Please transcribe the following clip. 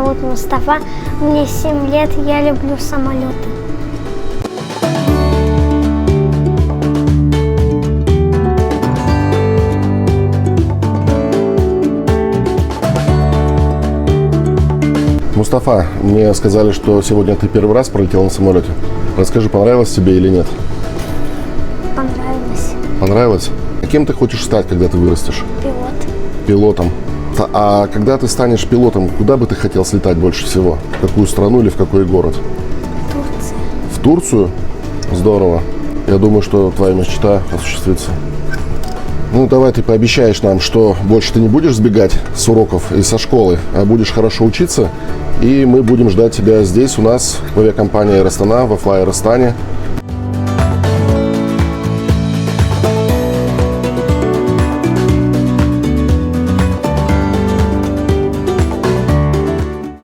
зовут Мустафа, мне 7 лет, я люблю самолеты. Мустафа, мне сказали, что сегодня ты первый раз пролетел на самолете. Расскажи, понравилось тебе или нет? Понравилось. Понравилось? А кем ты хочешь стать, когда ты вырастешь? Пилот. Пилотом. А когда ты станешь пилотом, куда бы ты хотел слетать больше всего? В какую страну или в какой город? Турция. В Турцию? Здорово. Я думаю, что твоя мечта осуществится. Ну, давай ты пообещаешь нам, что больше ты не будешь сбегать с уроков и со школы, а будешь хорошо учиться. И мы будем ждать тебя здесь, у нас, в авиакомпании «Аэр Астана», во Fly Air Astana.